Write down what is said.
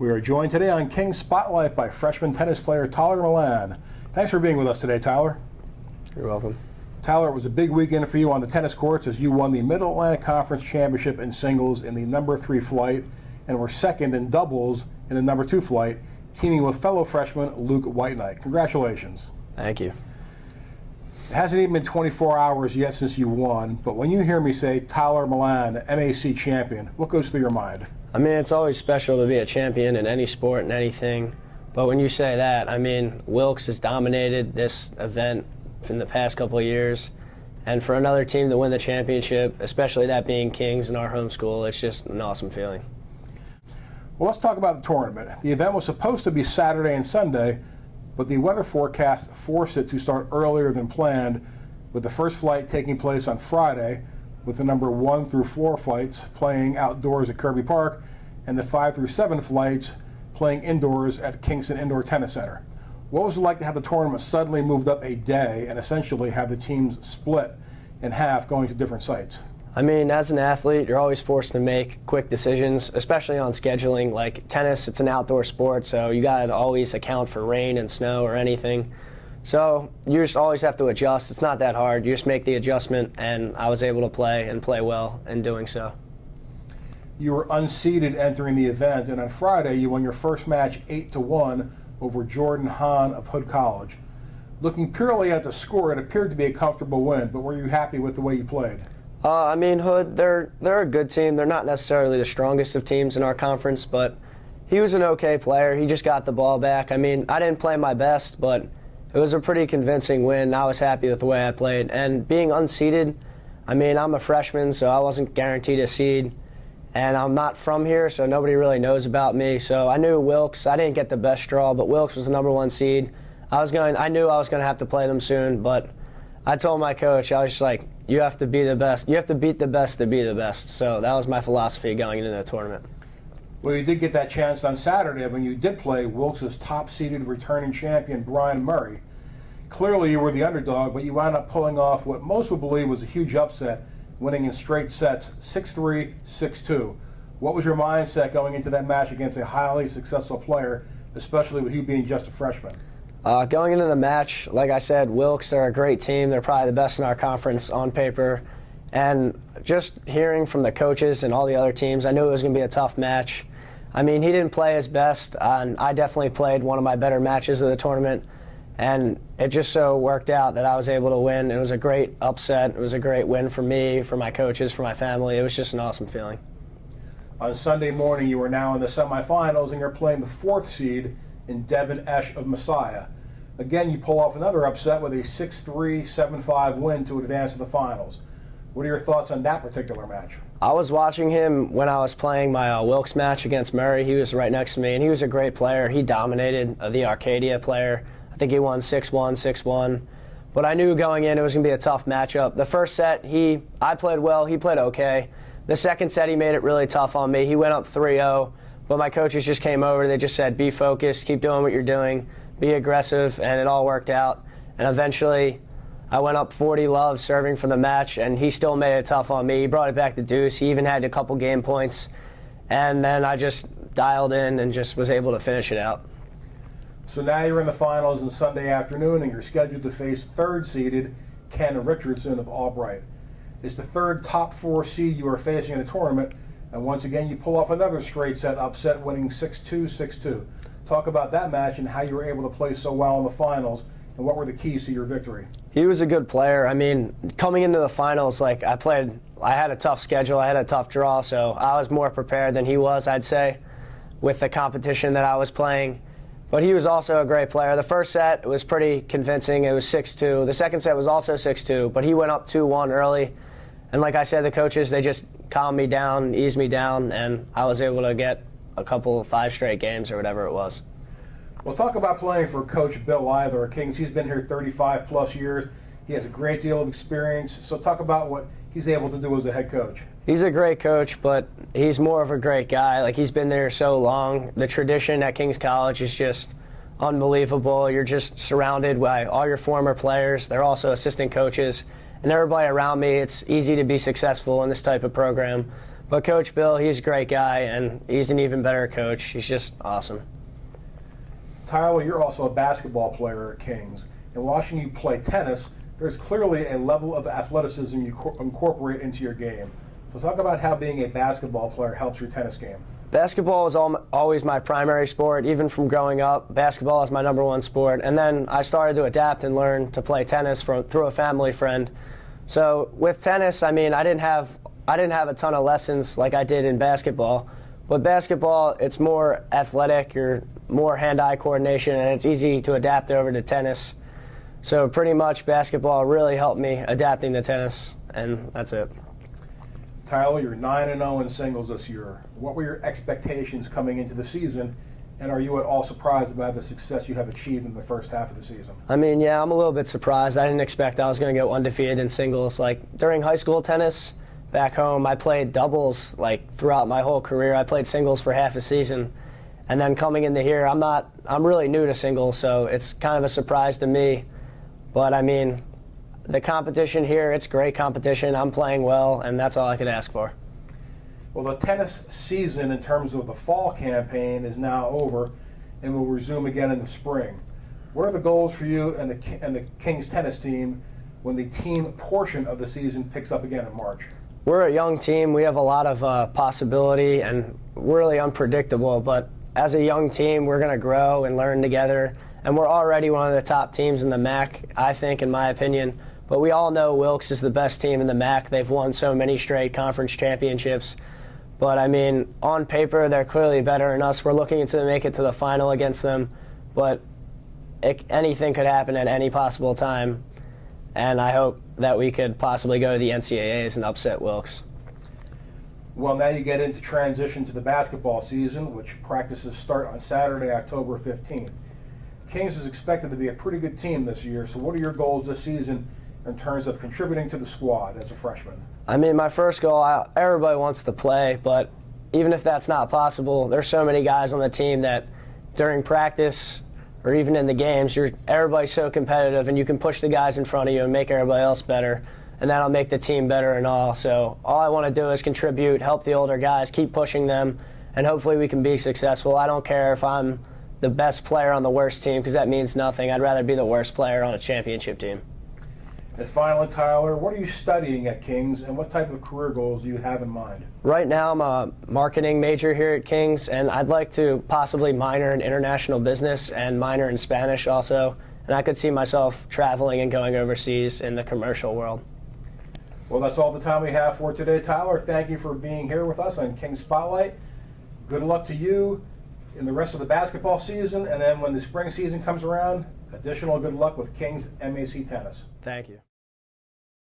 We are joined today on King's Spotlight by freshman tennis player Tyler Millan. Thanks for being with us today, Tyler. You're welcome. Tyler, it was a big weekend for you on the tennis courts as you won the Mid-Atlantic Conference Championship in singles in the number 3 flight and were second in doubles in the number 2 flight, teaming with fellow freshman Luke Whiteknight. Congratulations. Thank you. It hasn't even been 24 hours yet since you won, but when you hear me say Tyler Millan, MAC champion, what goes through your mind? I mean, it's always special to be a champion in any sport and anything, but when you say that, I mean, Wilkes has dominated this event in the past couple of years, and for another team to win the championship, especially that being Kings in our home school, it's just an awesome feeling. Well, let's talk about the tournament. The event was supposed to be Saturday and Sunday, but the weather forecast forced it to start earlier than planned, with the first flight taking place on Friday, with the number 1 through 4 flights playing outdoors at Kirby Park, and the 5 through 7 flights playing indoors at Kingston Indoor Tennis Center. What was it like to have the tournament suddenly moved up a day and essentially have the teams split in half going to different sites? I mean, as an athlete, you're always forced to make quick decisions, especially on scheduling. Like tennis, it's an outdoor sport, so you got to always account for rain and snow or anything. So you just always have to adjust. It's not that hard. You just make the adjustment, and I was able to play and play well in doing so. You were unseeded entering the event, and on Friday you won your first match 8-1 over Jordan Hahn of Hood College. Looking purely at the score, it appeared to be a comfortable win, but were you happy with the way you played? I mean, Hood, they're a good team. They're not necessarily the strongest of teams in our conference, but he was an okay player. He just got the ball back. I mean, I didn't play my best, but it was a pretty convincing win. I was happy with the way I played. And being unseeded, I mean, I'm a freshman, so I wasn't guaranteed a seed. And I'm not from here, so nobody really knows about me. So I knew Wilkes. I didn't get the best draw, but Wilkes was the number 1 seed. I knew I was going to have to play them soon, but I told my coach, I was just like, you have to be the best. You have to beat the best to be the best. So that was my philosophy going into the tournament. Well, you did get that chance on Saturday when you did play Wilkes' top-seeded returning champion, Brian Murray. Clearly you were the underdog, but you wound up pulling off what most would believe was a huge upset, winning in straight sets, 6-3, 6-2. What was your mindset going into that match against a highly successful player, especially with you being just a freshman? Going into the match, like I said, Wilkes are a great team. They're probably the best in our conference on paper. And just hearing from the coaches and all the other teams, I knew it was going to be a tough match. I mean, he didn't play his best, and I definitely played one of my better matches of the tournament. And it just so worked out that I was able to win. It was a great upset. It was a great win for me, for my coaches, for my family. It was just an awesome feeling. On Sunday morning, you were now in the semifinals, and you're playing the 4th seed in Devin Esch of Messiah. Again, you pull off another upset with a 6-3, 7-5 win to advance to the finals. What are your thoughts on that particular match? I was watching him when I was playing my Wilkes match against Murray. He was right next to me, and he was a great player. He dominated the Arcadia player. I think he won 6-1, 6-1. But I knew going in it was going to be a tough matchup. The first set, I played well. He played okay. The second set, he made it really tough on me. He went up 3-0, but my coaches just came over. They just said, be focused, keep doing what you're doing, be aggressive, and it all worked out. And eventually, I went up 40-love serving for the match, and he still made it tough on me. He brought it back to deuce. He even had a couple game points. And then I just dialed in and just was able to finish it out. So now you're in the finals on Sunday afternoon, and you're scheduled to face 3rd-seeded Ken Richardson of Albright. It's the 3rd top 4 seed you are facing in the tournament, and once again you pull off another straight set upset, winning 6-2, 6-2. Talk about that match and how you were able to play so well in the finals, and what were the keys to your victory? He was a good player. I mean, coming into the finals, like I had a tough schedule, I had a tough draw, so I was more prepared than he was, I'd say, with the competition that I was playing. But he was also a great player. The first set was pretty convincing. It was 6-2. The second set was also 6-2, but he went up 2-1 early. And like I said, the coaches, they just calmed me down, eased me down, and I was able to get a couple of 5 straight games or whatever it was. Well, talk about playing for Coach Bill Either, Kings. He's been here 35-plus years. He has a great deal of experience. So talk about what he's able to do as a head coach. He's a great coach, but he's more of a great guy. Like, he's been there so long. The tradition at Kings College is just unbelievable. You're just surrounded by all your former players. They're also assistant coaches. And everybody around me, it's easy to be successful in this type of program. But Coach Bill, he's a great guy, and he's an even better coach. He's just awesome. Tyler, you're also a basketball player at Kings, and watching you play tennis, there's clearly a level of athleticism you incorporate into your game. So talk about how being a basketball player helps your tennis game. Basketball was always my primary sport, even from growing up. Basketball is my #1 sport, and then I started to adapt and learn to play tennis through a family friend. So with tennis, I mean, I didn't have a ton of lessons like I did in basketball, but basketball, it's more athletic, you're more hand-eye coordination, and it's easy to adapt over to tennis. So pretty much basketball really helped me adapting to tennis, and that's it. Tyler, you're 9-0 in singles this year. What were your expectations coming into the season, and are you at all surprised about the success you have achieved in the first half of the season? I mean, yeah, I'm a little bit surprised. I didn't expect I was going to go undefeated in singles. Like during high school tennis, back home, I played doubles like throughout my whole career. I played singles for half a season, and then coming into here, I'm really new to singles, so it's kind of a surprise to me. But I mean, the competition here, it's great competition. I'm playing well, and that's all I could ask for. Well, the tennis season in terms of the fall campaign is now over and will resume again in the spring. What are the goals for you and the Kings tennis team when the team portion of the season picks up again in March? We're a young team. We have a lot of possibility, and we're really unpredictable. But as a young team, we're going to grow and learn together. And we're already one of the top teams in the MAC, I think, in my opinion. But we all know Wilkes is the best team in the MAC. They've won so many straight conference championships. But, I mean, on paper, they're clearly better than us. We're looking to make it to the final against them. But anything could happen at any possible time. And I hope that we could possibly go to the NCAAs and upset Wilkes. Well, now you get into transition to the basketball season, which practices start on Saturday, October 15th. Kings is expected to be a pretty good team this year, so what are your goals this season in terms of contributing to the squad as a freshman? I mean, my first goal, everybody wants to play, but even if that's not possible, there's so many guys on the team that during practice or even in the games, everybody's so competitive, and you can push the guys in front of you and make everybody else better, and that'll make the team better and all. So all I want to do is contribute, help the older guys, keep pushing them, and hopefully we can be successful. I don't care if I'm the best player on the worst team, because that means nothing. I'd rather be the worst player on a championship team. And finally, Tyler, what are you studying at Kings, and what type of career goals do you have in mind? Right now, I'm a marketing major here at Kings, and I'd like to possibly minor in international business and minor in Spanish also. And I could see myself traveling and going overseas in the commercial world. Well, that's all the time we have for today, Tyler. Thank you for being here with us on Kings Spotlight. Good luck to you in the rest of the basketball season, and then when the spring season comes around, additional good luck with Kings MAC Tennis. Thank you.